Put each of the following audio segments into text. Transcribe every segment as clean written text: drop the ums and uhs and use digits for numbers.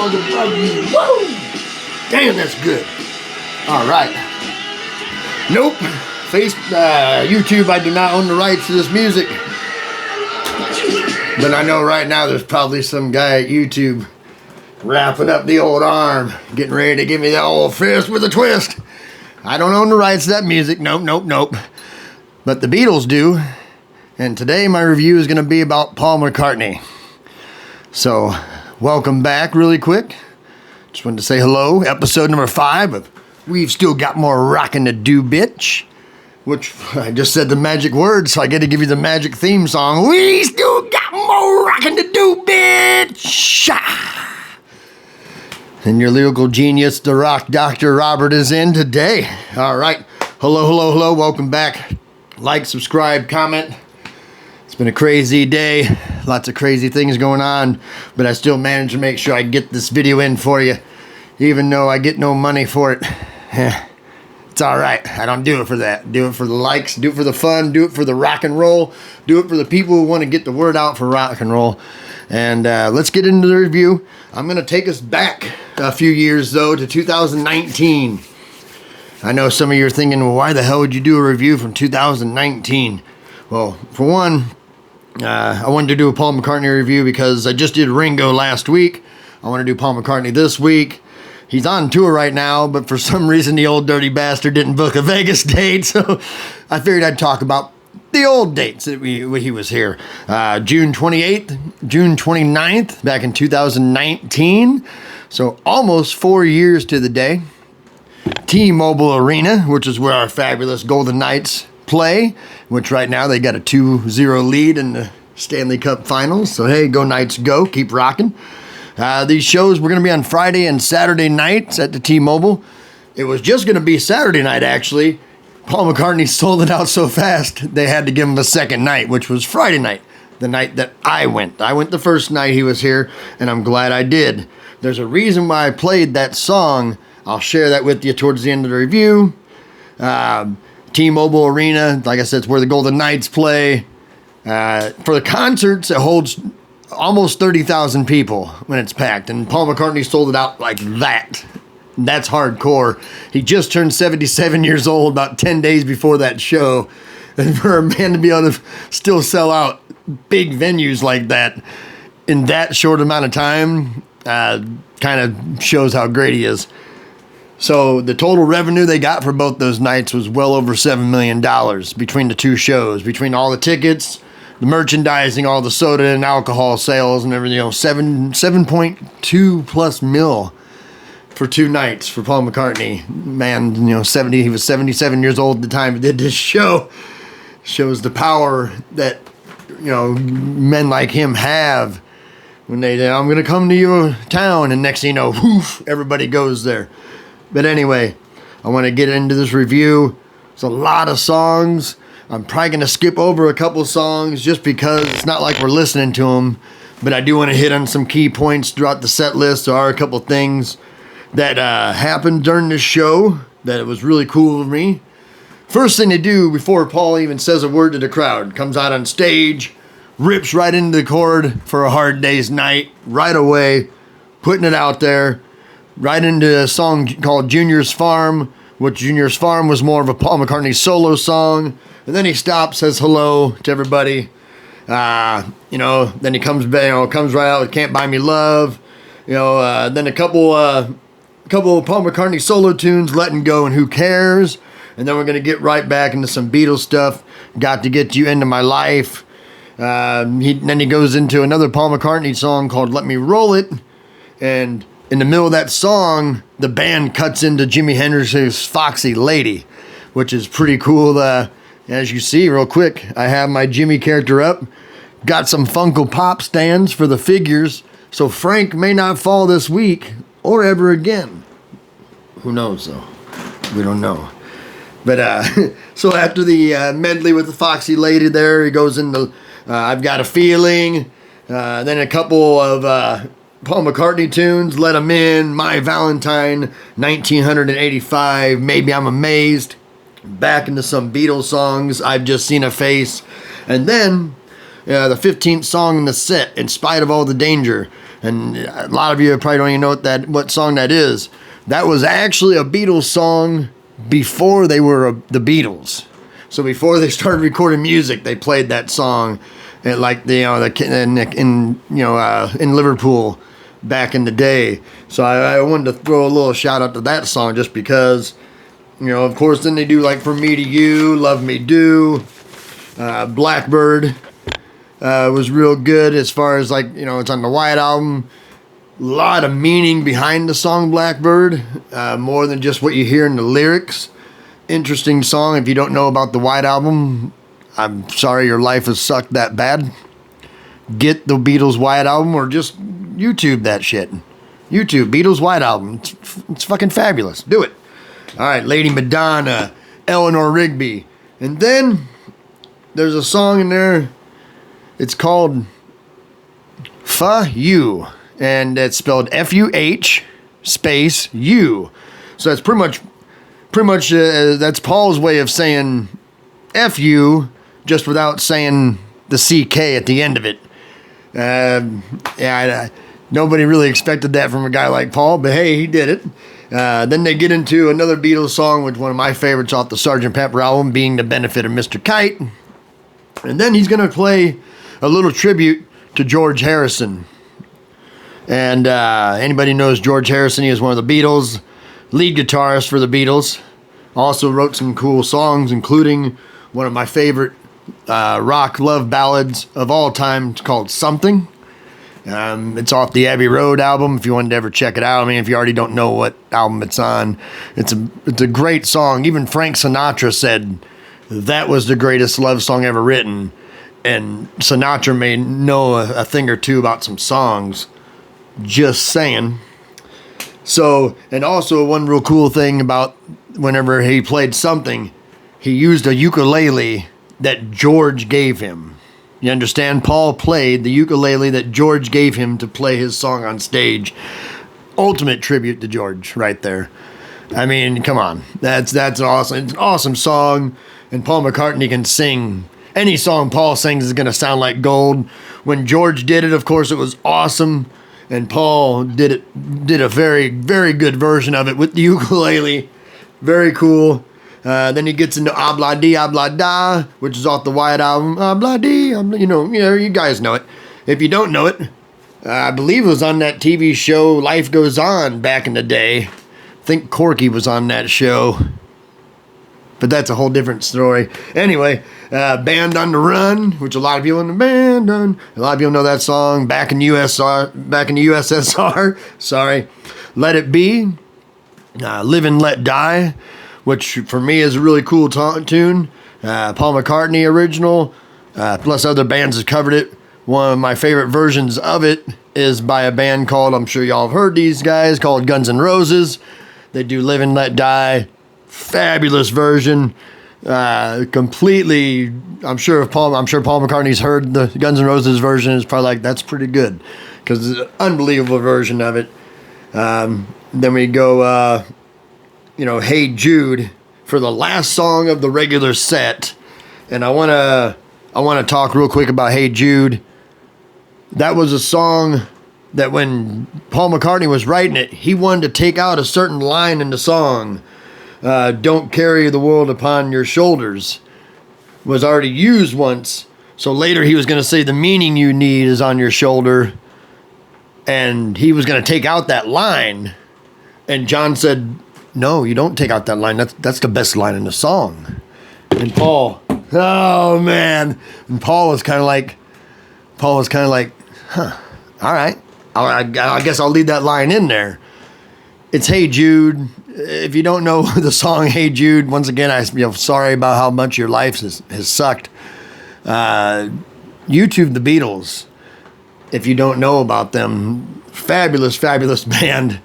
dog above you. Woo! Damn, that's good. All right. Nope. YouTube, I do not own the rights to this music. But I know right now there's probably some guy at YouTube wrapping up the old arm, getting ready to give me the old fist with a twist. I don't own the rights to that music. Nope. But the Beatles do. And today my review is going to be about Paul McCartney. So, welcome back really quick. Just wanted to say hello. Episode number 5 of We've Still Got More Rockin' to Do, Bitch. Which, I just said the magic words, so I get to give you the magic theme song. We still got more rockin' to do, bitch! And your lyrical genius, the rock Dr. Robert, is in today. All right. Hello. Welcome back. Like, subscribe, comment. It's been a crazy day. Lots of crazy things going on. But I still managed to make sure I get this video in for you. Even though I get no money for it. It's all right. I don't do it for that. Do it for the likes. Do it for the fun. Do it for the rock and roll. Do it for the people who want to get the word out for rock and roll. And let's get into the review. I'm going to take us back a few years, though, to 2019. I know some of you are thinking, well, why the hell would you do a review from 2019? Well, for one, I wanted to do a Paul McCartney review because I just did Ringo last week. I want to do Paul McCartney this week. He's on tour right now, but for some reason the old dirty bastard didn't book a Vegas date, so I figured I'd talk about the old dates that he was here. June 28th, June 29th, back in 2019, so almost 4 years to the day. T-Mobile Arena, which is where our fabulous Golden Knights play, which right now they got a 2-0 lead in the Stanley Cup Finals, so hey, go Knights go, keep rocking. These shows were going to be on Friday and Saturday nights at the T-Mobile. It was just going to be Saturday night, actually. Paul McCartney sold it out so fast, they had to give him a second night, which was Friday night, the night that I went. I went the first night he was here, and I'm glad I did. There's a reason why I played that song. I'll share that with you towards the end of the review. T-Mobile Arena, like I said, it's where the Golden Knights play. For the concerts, it holds almost 30,000 people when it's packed, and Paul McCartney sold it out like that. That's hardcore. He just turned 77 years old about 10 days before that show, and for a man to be able to still sell out big venues like that in that short amount of time kind of shows how great he is. So the total revenue they got for both those nights was well over $7 million between the two shows, between all the tickets, the merchandising, all the soda and alcohol sales and everything, 7.2 plus mil for 2 nights for Paul McCartney. Man, he was 77 years old at the time he did this show. Shows the power that, men like him have when they say, I'm going to come to your town, and next thing you know, whoof, everybody goes there. But anyway, I want to get into this review. It's a lot of songs. I'm probably going to skip over a couple songs just because it's not like we're listening to them. But I do want to hit on some key points throughout the set list. There are a couple things that happened during this show that it was really cool of me. First thing to do before Paul even says a word to the crowd, comes out on stage, rips right into the chord for A Hard Day's Night right away, putting it out there, right into a song called Junior's Farm, which Junior's Farm was more of a Paul McCartney solo song. And then he stops, says hello to everybody. Then he comes right out with Can't Buy Me Love. Then a couple of Paul McCartney solo tunes, Letting Go and Who Cares. And then we're going to get right back into some Beatles stuff. Got to Get You Into My Life. Then he goes into another Paul McCartney song called Let Me Roll It. And in the middle of that song, the band cuts into Jimi Hendrix's Foxy Lady, which is pretty cool. As you see, real quick, I have my Jimmy character up. Got some Funko Pop stands for the figures, so Frank may not fall this week or ever again. Who knows, though? We don't know. But, so after the medley with the Foxy Lady there, he goes into I've Got a Feeling, then a couple of Paul McCartney tunes, Let 'Em In, My Valentine, 1985, Maybe I'm Amazed. Back into some Beatles songs, I've Just Seen a Face. And then, the 15th song in the set, In Spite of All the Danger. And a lot of you probably don't even know what song that is. That was actually a Beatles song before they were the Beatles. So before they started recording music, they played that song at in Liverpool back in the day. So I wanted to throw a little shout out to that song just because, of course, then they do like For Me to You, Love Me Do, Blackbird was real good as far as it's on the White Album. A lot of meaning behind the song Blackbird, more than just what you hear in the lyrics. Interesting song. If you don't know about the White Album, I'm sorry your life has sucked that bad. Get the Beatles White Album or just YouTube that shit. YouTube, Beatles White Album. It's fucking fabulous. Do it. All right, Lady Madonna, Eleanor Rigby. And then there's a song in there. It's called Fuh You. And it's spelled F-U-H space U. So that's pretty much that's Paul's way of saying F-U just without saying the C-K at the end of it. Nobody really expected that from a guy like Paul, but hey, he did it. Then they get into another Beatles song, which one of my favorites off the Sgt. Pepper album, being The Benefit of Mr. Kite. And then he's going to play a little tribute to George Harrison. And anybody knows George Harrison, he was one of the Beatles, lead guitarist for the Beatles. Also wrote some cool songs, including one of my favorite rock love ballads of all time. It's called Something. It's off the Abbey Road album, if you wanted to ever check it out. I mean, if you already don't know what album it's on, it's a great song. Even Frank Sinatra said that was the greatest love song ever written. And Sinatra may know a thing or two about some songs. Just saying. So, and also one real cool thing about whenever he played Something, he used a ukulele that George gave him. You understand? Paul played the ukulele that George gave him to play his song on stage. Ultimate tribute to George right there. I mean, come on. That's awesome. It's an awesome song. And Paul McCartney can sing. Any song Paul sings is going to sound like gold. When George did it, of course, it was awesome. And Paul did a very, very good version of it with the ukulele. Very cool. Then he gets into Obla Di Obla Da, which is off the White Album. Obla Di, you guys know it. If you don't know it, I believe it was on that TV show Life Goes On back in the day. I think Corky was on that show. But that's a whole different story. Anyway, Band on the Run, which a lot of people in the band on. A lot of people know that song. Back in the USSR. Sorry. Let It Be. Live and Let Die, which for me is a really cool tune. Paul McCartney original. Plus other bands have covered it. One of my favorite versions of it is by a band called, I'm sure y'all have heard these guys, called Guns N' Roses. They do Live and Let Die. Fabulous version. Completely, I'm sure Paul McCartney's heard the Guns N' Roses version. Is probably like, that's pretty good, because it's an unbelievable version of it. Then we go, Hey Jude for the last song of the regular set, and I wanna talk real quick about Hey Jude. That was a song that when Paul McCartney was writing it, he wanted to take out a certain line in the song. Don't carry the world upon your shoulders was already used once. So later he was going to say the meaning you need is on your shoulder. And he was going to take out that line. And John said, no, you don't take out that line. That's the best line in the song. And Paul, oh man. And Paul was kind of like, huh, all right. I guess I'll leave that line in there. It's Hey Jude. If you don't know the song Hey Jude, once again, I'm sorry about how much your life has sucked. YouTube the Beatles. If you don't know about them, fabulous, fabulous band.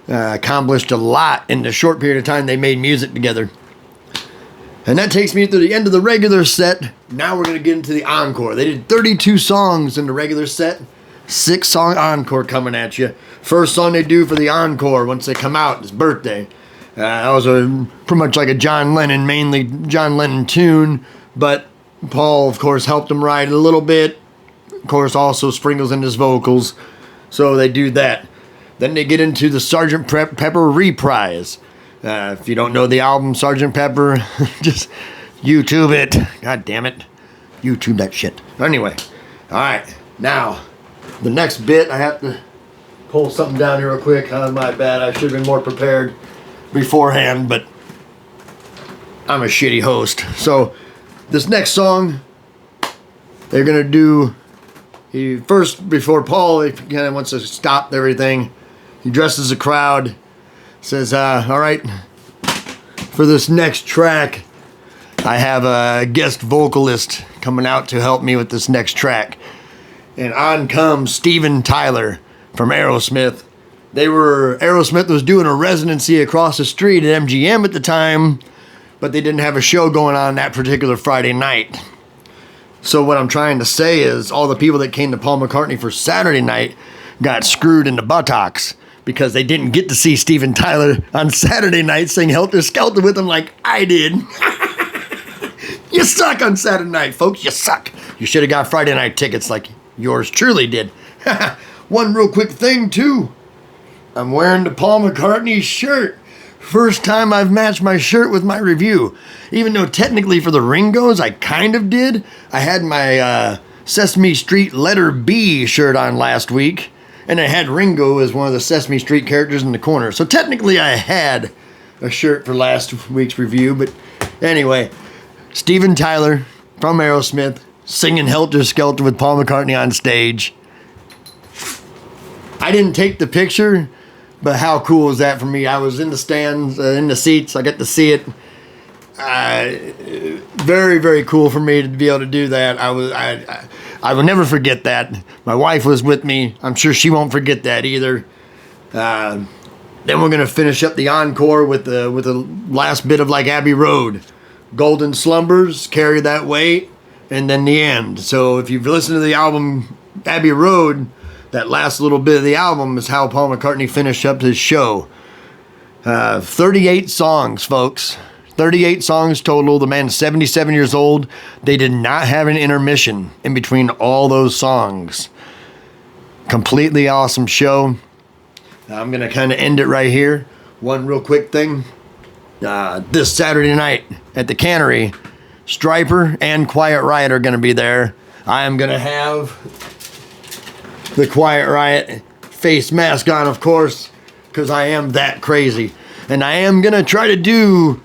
Accomplished a lot in the short period of time they made music together. And that takes me to the end of the regular set. Now we're going to get into the encore. They did 32 songs in the regular set. 6-song encore coming at you. First song they do for the encore once they come out is Birthday. That was pretty much like a mainly John Lennon tune, but Paul, of course, helped him write it a little bit. Of course, also sprinkles in his vocals. So they do that. Then they get into the Sgt. Pepper reprise. If you don't know the album Sgt. Pepper, just YouTube it. God damn it. YouTube that shit. Anyway, all right. Now, the next bit, I have to pull something down here real quick. My bad. I should have been more prepared beforehand, but I'm a shitty host. So, this next song, they're going to do... First, before Paul, he kind of wants to stop everything, he addresses the crowd, says, all right, for this next track, I have a guest vocalist coming out to help me with this next track. And on comes Steven Tyler from Aerosmith. Aerosmith was doing a residency across the street at MGM at the time, but they didn't have a show going on that particular Friday night. So what I'm trying to say is all the people that came to Paul McCartney for Saturday night got screwed in the buttocks because they didn't get to see Steven Tyler on Saturday night sing Helter Skelter with him like I did. You suck on Saturday night, folks. You suck. You should have got Friday night tickets like yours truly did. One real quick thing, too. I'm wearing the Paul McCartney shirt. First time I've matched my shirt with my review. Even though technically for the Ringos, I kind of did. I had my Sesame Street letter B shirt on last week. And I had Ringo as one of the Sesame Street characters in the corner. So technically I had a shirt for last week's review. But anyway, Steven Tyler from Aerosmith singing Helter Skelter with Paul McCartney on stage. I didn't take the picture, but how cool is that for me? I was in the stands, in the seats. I got to see it. Very, very cool for me to be able to do that. I will never forget that. My wife was with me. I'm sure she won't forget that either. Then we're gonna finish up the encore with the last bit of Like Abbey Road, Golden Slumbers, Carry That Weight, and then the end. So if you've listened to the album Abbey Road, that last little bit of the album is how Paul McCartney finished up his show. 38 songs, folks. 38 songs total. The man's 77 years old. They did not have an intermission in between all those songs. Completely awesome show. I'm going to kind of end it right here. One real quick thing. This Saturday night at the Cannery, Stryper and Quiet Riot are going to be there. I am going to have the Quiet Riot face mask on, of course, because I am that crazy. And I am going to try to do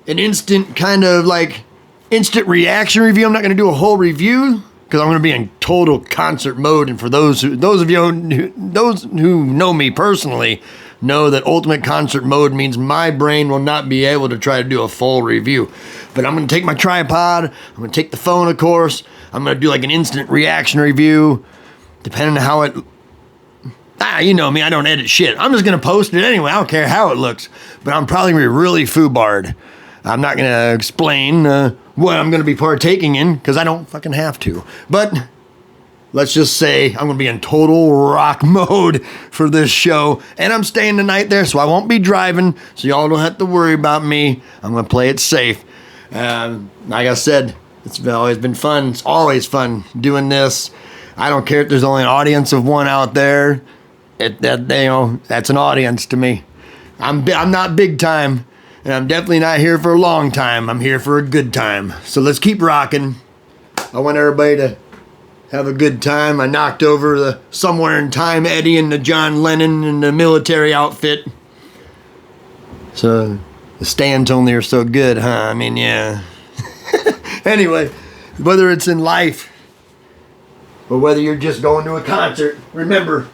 an instant kind of like instant reaction review. I'm not going to do a whole review because I'm going to be in total concert mode. And for those of you who know me personally know that ultimate concert mode means my brain will not be able to try to do a full review. But I'm going to take my tripod. I'm going to take the phone, of course. I'm going to do like an instant reaction review. Depending on how it... you know me, I don't edit shit. I'm just going to post it anyway. I don't care how it looks. But I'm probably going to be really foobarred. I'm not going to explain what I'm going to be partaking in, because I don't fucking have to. But let's just say I'm going to be in total rock mode for this show. And I'm staying the night there, so I won't be driving. So y'all don't have to worry about me. I'm going to play it safe. Like I said, it's always been fun. It's always fun doing this. I don't care if there's only an audience of one out there. That's an audience to me. I'm not big time, and I'm definitely not here for a long time. I'm here for a good time. So let's keep rocking. I want everybody to have a good time. I knocked over the Somewhere in Time Eddie and the John Lennon in the military outfit. So the stands only are so good, huh? I mean, yeah. Anyway, whether it's in life or whether you're just going to a concert, remember,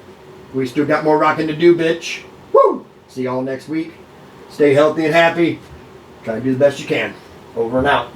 we still got more rocking to do, bitch. Woo! See y'all next week. Stay healthy and happy. Try to do the best you can. Over and out.